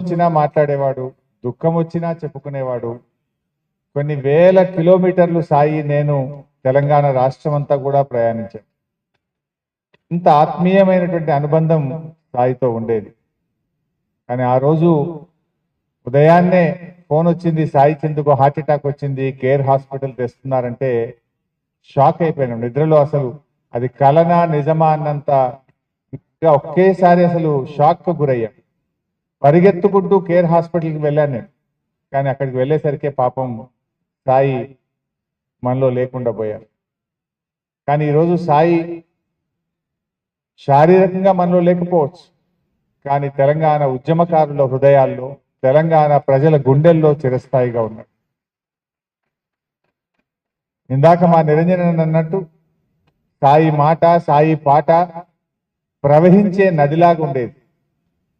వచ్చినా మాట్లాడేవాడు, దుఃఖం వచ్చినా చెప్పుకునేవాడు. కొన్ని వేల కిలోమీటర్లు సాయి నేను తెలంగాణ రాష్ట్రం అంతా కూడా ప్రయాణించాను. ఇంత ఆత్మీయమైనటువంటి అనుబంధం సాయితో ఉండేది. కానీ ఆ రోజు ఉదయాన్నే ఫోన్ వచ్చింది, సాయి చందుకు హార్ట్ అటాక్ వచ్చింది, కేర్ హాస్పిటల్ తెస్తున్నారంటే షాక్ అయిపోయాను. నిద్రలో అసలు అది కలనా నిజమా అన్నంత ఒకేసారి అసలు షాక్ కు గురయ్యాను. పరిగెత్తుకుంటూ కేర్ హాస్పిటల్కి వెళ్ళాను నేను. కానీ అక్కడికి వెళ్ళేసరికి పాపం సాయి మనలో లేకుండా పోయారు. కానీ ఈరోజు సాయి శారీరకంగా మనలో లేకపోవచ్చు, కానీ తెలంగాణ ఉద్యమకారుల హృదయాల్లో, తెలంగాణ ప్రజల గుండెల్లో చిరస్థాయిగా ఉన్నాడు. ఇందాక మా నిరంజన్ అన్నట్టు సాయి మాట, సాయి పాట ప్రవహించే నదిలాగా ఉండేది.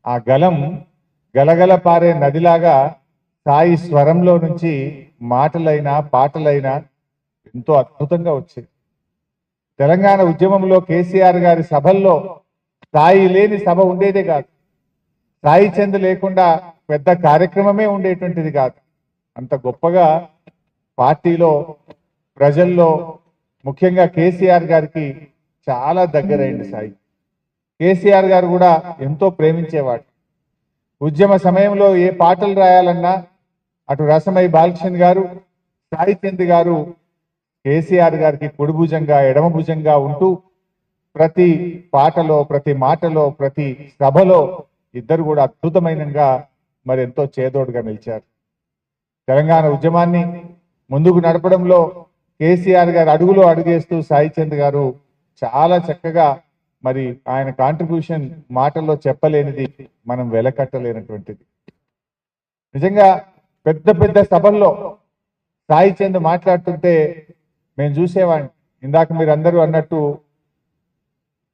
ఆ గలం గలగల పారే నదిలాగా సాయి స్వరంలో నుంచి మాటలైనా పాటలైనా ఎంతో అద్భుతంగా వచ్చేది. తెలంగాణ ఉద్యమంలో కేసీఆర్ గారి సభల్లో సాయి లేని సభ ఉండేదే కాదు. సాయి చంద్ లేకుండా పెద్ద కార్యక్రమమే ఉండేటువంటిది కాదు. అంత గొప్పగా పార్టీలో, ప్రజల్లో, ముఖ్యంగా కేసీఆర్ గారికి చాలా దగ్గరైంది సాయి. కేసీఆర్ గారు కూడా ఎంతో ప్రేమించేవాడు. ఉద్యమ సమయంలో ఏ పాటలు రాయాలన్నా అటు రసమై బాలకృష్ణ గారు, సాయి చంద్ గారు కేసీఆర్ గారికి కుడి భుజంగా, ఎడమ భుజంగా ఉంటూ ప్రతి పాటలో, ప్రతి మాటలో, ప్రతి సభలో ఇద్దరు కూడా అద్భుతమైనగా మరి ఎంతో చేదోడుగా నిలిచారు. తెలంగాణ ఉద్యమాన్ని ముందుకు నడపడంలో కేసీఆర్ గారు అడుగులో అడుగేస్తూ సాయి చంద్ గారు చాలా చక్కగా మరి ఆయన కాంట్రిబ్యూషన్ మాటల్లో చెప్పలేనిది, మనం వెలకట్టలేనటువంటిది. నిజంగా పెద్ద పెద్ద సభల్లో సాయి చంద్ మాట్లాడుతుంటే మేము చూసేవాడిని. ఇందాక మీరు అందరూ అన్నట్టు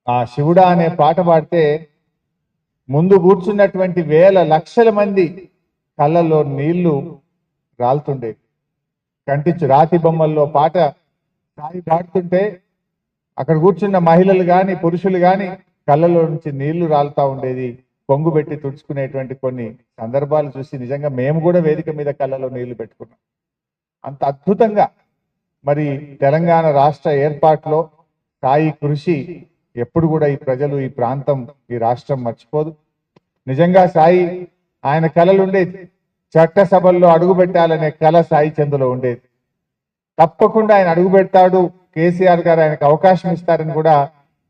ఆ శివుడా అనే పాట పాడితే ముందు కూర్చున్నటువంటి వేల లక్షల మంది కళ్ళల్లో నీళ్లు రాలుతుండేవి. కంటించు రాతి బొమ్మల్లో పాట సాయి పాడుతుంటే అక్కడ కూర్చున్న మహిళలు గాని, పురుషులు గాని కళ్ళలో నుంచి నీళ్లు రాలుతా ఉండేది. పొంగు పెట్టి తుడుచుకునేటువంటి కొన్ని సందర్భాలు చూసి నిజంగా మేము కూడా వేదిక మీద కళ్ళలో నీళ్లు పెట్టుకున్నాం. అంత అద్భుతంగా మరి తెలంగాణ రాష్ట్ర ఏర్పాటులో సాయి కృషి ఎప్పుడు కూడా ఈ ప్రజలు, ఈ ప్రాంతం, ఈ రాష్ట్రం మర్చిపోదు. నిజంగా సాయి ఆయన కళలు ఉండేది. చట్టసభల్లో అడుగు పెట్టాలనే కళ సాయి చందులో ఉండేది. తప్పకుండా ఆయన అడుగు పెడతాడు, కేసీఆర్ గారు ఆయనకు అవకాశం ఇస్తారని కూడా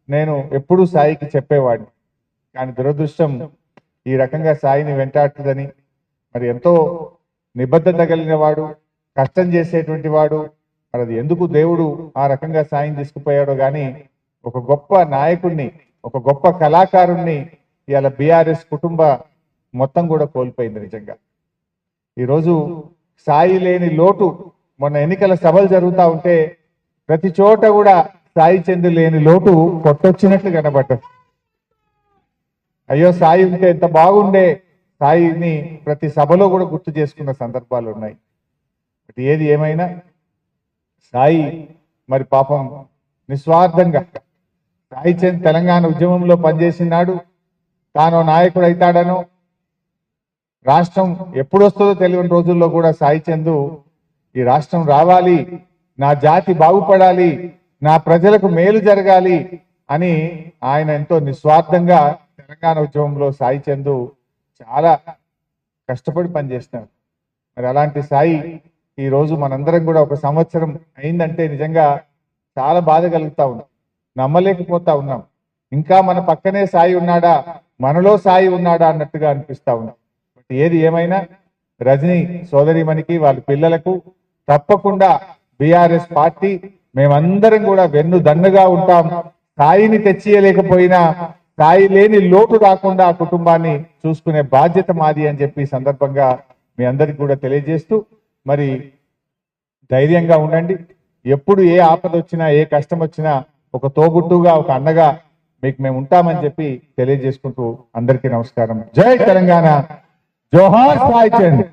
నేను ఎప్పుడూ సాయికి చెప్పేవాడిని. కానీ దురదృష్టం ఈ రకంగా సాయిని వెంటాడుతుందని, మరి ఎంతో నిబద్ధత కలిగిన వాడు, కష్టం చేసేటువంటి వాడు, మరి అది ఎందుకు దేవుడు ఆ రకంగా సాయిని తీసుకుపోయాడో కానీ ఒక గొప్ప నాయకుడిని, ఒక గొప్ప కళాకారుణ్ణి ఇవాళ బీఆర్ఎస్ కుటుంబ మొత్తం కూడా కోల్పోయింది. నిజంగా ఈరోజు సాయి లేని లోటు, మొన్న ఎన్నికల సభలు జరుగుతూ ఉంటే ప్రతి చోట కూడా సాయి చంద్ లేని లోటు కొట్టొచ్చినట్లు కనబడ్డది. అయ్యో సాయి ఉంటే ఎంత బాగుండే, సాయిని ప్రతి సభలో కూడా గుర్తు చేసుకున్న సందర్భాలు ఉన్నాయి. ఏది ఏమైనా సాయి మరి పాపం నిస్వార్థంగా సాయి చంద్ తెలంగాణ ఉద్యమంలో పనిచేసినాడు. తాను నాయకుడు అవుతాడనో, రాష్ట్రం ఎప్పుడు వస్తుందో తెలియని రోజుల్లో కూడా సాయి చంద్ ఈ రాష్ట్రం రావాలి, నా జాతి బాగుపడాలి, నా ప్రజలకు మేలు జరగాలి అని ఆయన ఎంతో నిస్వార్థంగా తెలంగాణ ఉద్యమంలో సాయి చంద్ చాలా కష్టపడి పనిచేస్తున్నారు. మరి అలాంటి సాయి ఈ రోజు మనందరం కూడా ఒక సంవత్సరం అయిందంటే నిజంగా చాలా బాధ కలుగుతా ఉన్నాం, నమ్మలేకపోతా ఉన్నాం. ఇంకా మన పక్కనే సాయి ఉన్నాడా, మనలో సాయి ఉన్నాడా అన్నట్టుగా అనిపిస్తా ఉన్నాం. ఏది ఏమైనా రజనీ సోదరిమణికి, వాళ్ళ పిల్లలకు తప్పకుండా బీఆర్ఎస్ పార్టీ మేమందరం కూడా వెన్ను దన్నుగా ఉంటాం. సాయిని తెచ్చియలేకపోయినా సాయి లేని లోటు రాకుండా ఆ కుటుంబాన్ని చూసుకునే బాధ్యత మాది అని చెప్పి సందర్భంగా మీ అందరికి కూడా తెలియజేస్తూ, మరి ధైర్యంగా ఉండండి. ఎప్పుడు ఏ ఆపద వచ్చినా, ఏ కష్టం వచ్చినా ఒక తోబుట్టుగా, ఒక అన్నగా మీకు మేము ఉంటామని చెప్పి తెలియజేసుకుంటూ అందరికీ నమస్కారం. జై తెలంగాణ, జోహార్ సాయి చంద్.